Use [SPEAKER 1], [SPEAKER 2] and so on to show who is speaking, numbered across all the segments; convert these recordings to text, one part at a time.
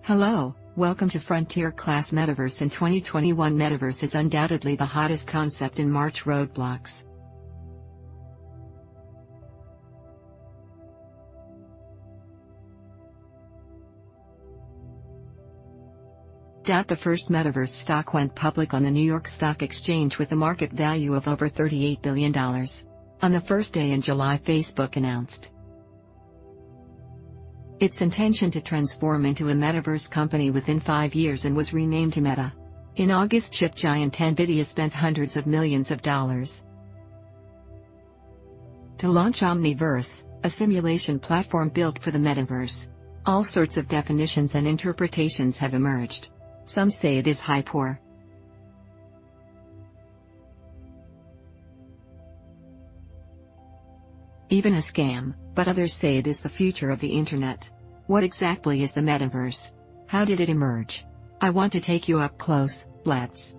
[SPEAKER 1] Hello, welcome to Frontier Class Metaverse. In 2021, Metaverse is undoubtedly the hottest concept in March roadblocks. The first Metaverse stock went public on the New York Stock Exchange with a market value of over $38 billion. On the first day in July, Facebook announced its intention to transform into a metaverse company within 5 years and was renamed to Meta. In August, chip giant Nvidia spent hundreds of millions of dollars to launch Omniverse, a simulation platform built for the metaverse. All sorts of definitions and interpretations have emerged. Some say it is hype or even a scam, but others say it is the future of the internet. What exactly is the metaverse? How did it emerge? I want to take you up close. Let's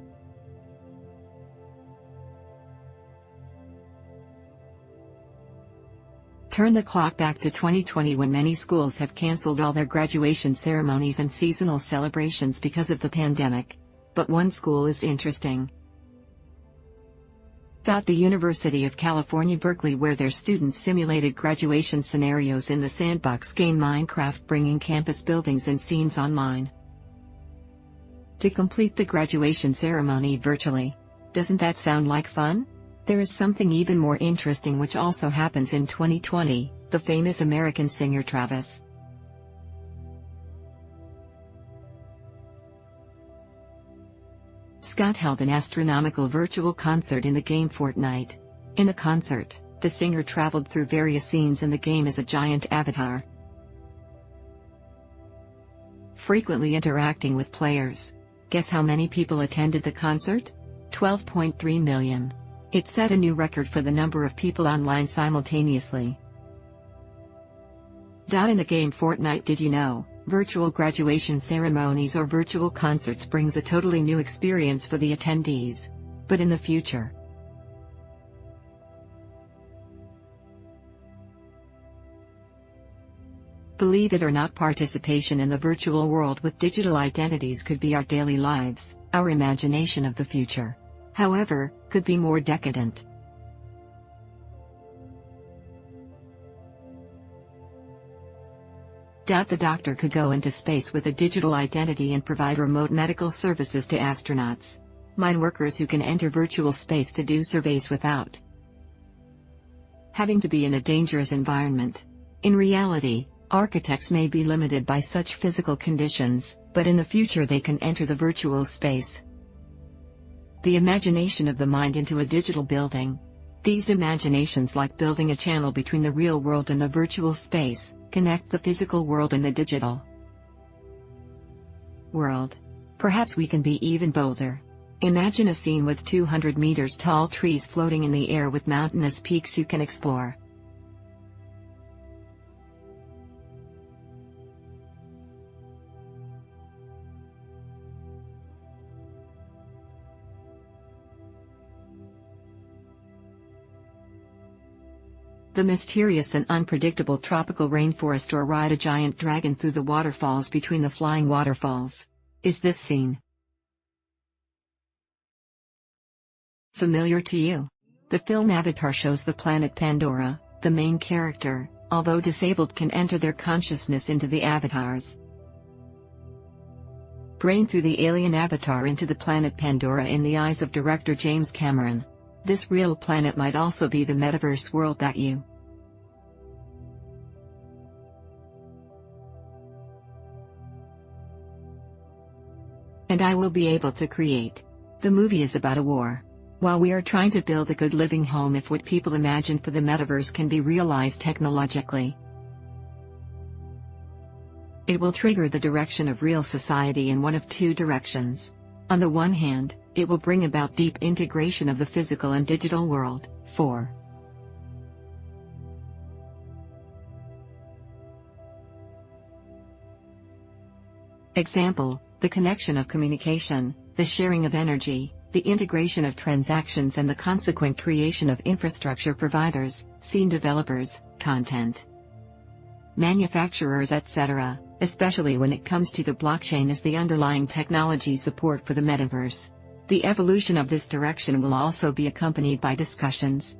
[SPEAKER 1] turn the clock back to 2020, when many schools have cancelled all their graduation ceremonies and seasonal celebrations because of the pandemic. But one school is interesting. The University of California, Berkeley, where their students simulated graduation scenarios in the sandbox game Minecraft, bringing campus buildings and scenes online to complete the graduation ceremony virtually. Doesn't that sound like fun? There is something even more interesting which also happens in 2020, the famous American singer Travis Scott held an astronomical virtual concert in the game Fortnite. In the concert, the singer traveled through various scenes in the game as a giant avatar, frequently interacting with players. Guess how many people attended the concert? 12.3 million. It set a new record for the number of people online simultaneously. In the game Fortnite, did you know, virtual graduation ceremonies or virtual concerts brings a totally new experience for the attendees. But in the future, believe it or not, participation in the virtual world with digital identities could be our daily lives. Our imagination of the future, however, could be more decadent. The doctor could go into space with a digital identity and provide remote medical services to astronauts. Mine workers who can enter virtual space to do surveys without having to be in a dangerous environment. In reality, architects may be limited by such physical conditions, but in the future they can enter the virtual space. The imagination of the mind into a digital building. These imaginations, like building a channel between the real world and the virtual space, connect the physical world and the digital world. Perhaps we can be even bolder. Imagine a scene with 200 meters tall trees floating in the air with mountainous peaks you can explore. The mysterious and unpredictable tropical rainforest, or ride a giant dragon through the waterfalls between the flying waterfalls. Is this scene familiar to you? The film Avatar shows the planet Pandora. The main character, although disabled, can enter their consciousness into the avatar's brain through the alien avatar into the planet Pandora. In the eyes of director James Cameron, this real planet might also be the metaverse world that you and I will be able to create. The movie is about a war. While we are trying to build a good living home, if what people imagine for the metaverse can be realized technologically, it will trigger the direction of real society in one of two directions. On the one hand, it will bring about deep integration of the physical and digital world. For example, the connection of communication, the sharing of energy, the integration of transactions, and the consequent creation of infrastructure providers, scene developers, content manufacturers, etc., especially when it comes to the blockchain as the underlying technology support for the metaverse. The evolution of this direction will also be accompanied by discussions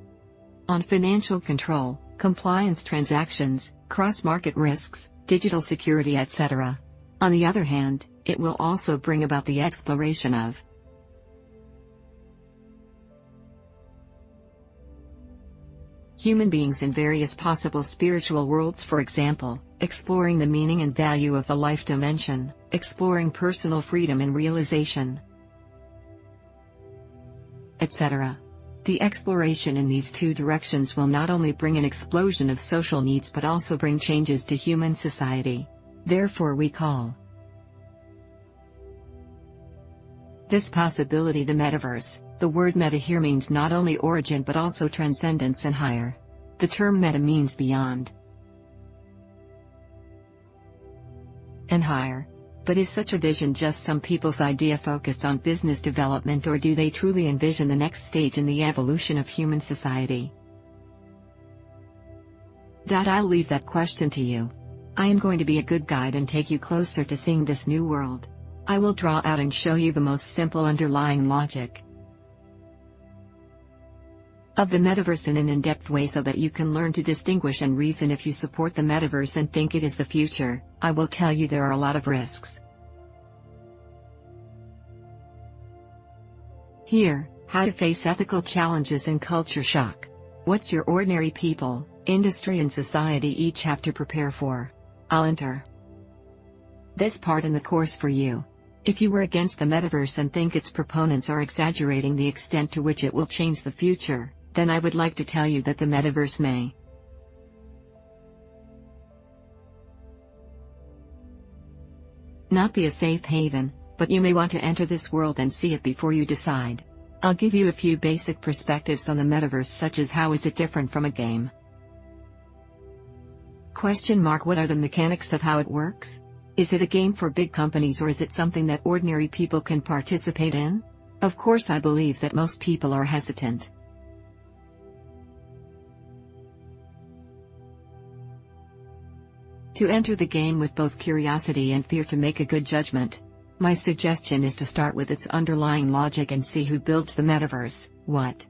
[SPEAKER 1] on financial control, compliance transactions, cross-market risks, digital security, etc. On the other hand, it will also bring about the exploration of human beings in various possible spiritual worlds, for example, exploring the meaning and value of the life dimension, exploring personal freedom and realization, etc. The exploration in these two directions will not only bring an explosion of social needs but also bring changes to human society. Therefore we call this possibility the metaverse. The word meta here means not only origin but also transcendence and higher. The term meta means beyond and higher. But is such a vision just some people's idea focused on business development, or do they truly envision the next stage in the evolution of human society? I'll leave that question to you. I am going to be a good guide and take you closer to seeing this new world. I will draw out and show you the most simple underlying logic of the metaverse in an in-depth way so that you can learn to distinguish and reason. If you support the metaverse and think it is the future, I will tell you there are a lot of risks. Here, how to face ethical challenges and culture shock. What's your ordinary people, industry and society each have to prepare for. I'll enter this part in the course for you. If you were against the metaverse and think its proponents are exaggerating the extent to which it will change the future, then I would like to tell you that the metaverse may not be a safe haven, but you may want to enter this world and see it before you decide. I'll give you a few basic perspectives on the metaverse, such as how is it different from a game? What are the mechanics of how it works? Is it a game for big companies, or is it something that ordinary people can participate in? Of course, I believe that most people are hesitant to enter the game, with both curiosity and fear to make a good judgment. My suggestion is to start with its underlying logic and see who builds the metaverse. What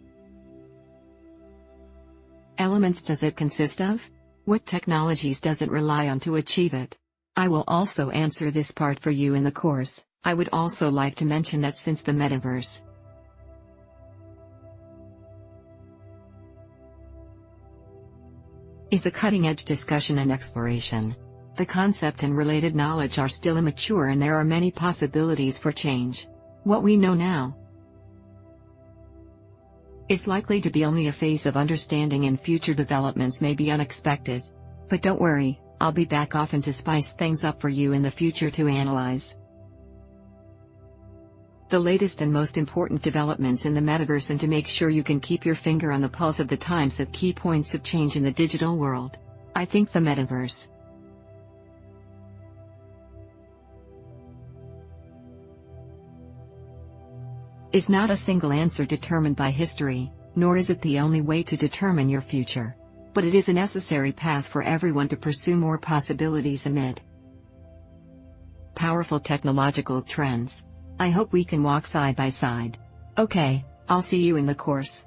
[SPEAKER 1] elements does it consist of? What technologies does it rely on to achieve it? I will also answer this part for you in the course. I would also like to mention that since the metaverse is a cutting-edge discussion and exploration, the concept and related knowledge are still immature and there are many possibilities for change. What we know now is likely to be only a phase of understanding, and future developments may be unexpected. But don't worry, I'll be back often to spice things up for you in the future to analyze the latest and most important developments in the metaverse, and to make sure you can keep your finger on the pulse of the times at key points of change in the digital world. I think the metaverse is not a single answer determined by history, nor is it the only way to determine your future. But it is a necessary path for everyone to pursue more possibilities amid powerful technological trends. I hope we can walk side by side. Okay, I'll see you in the course.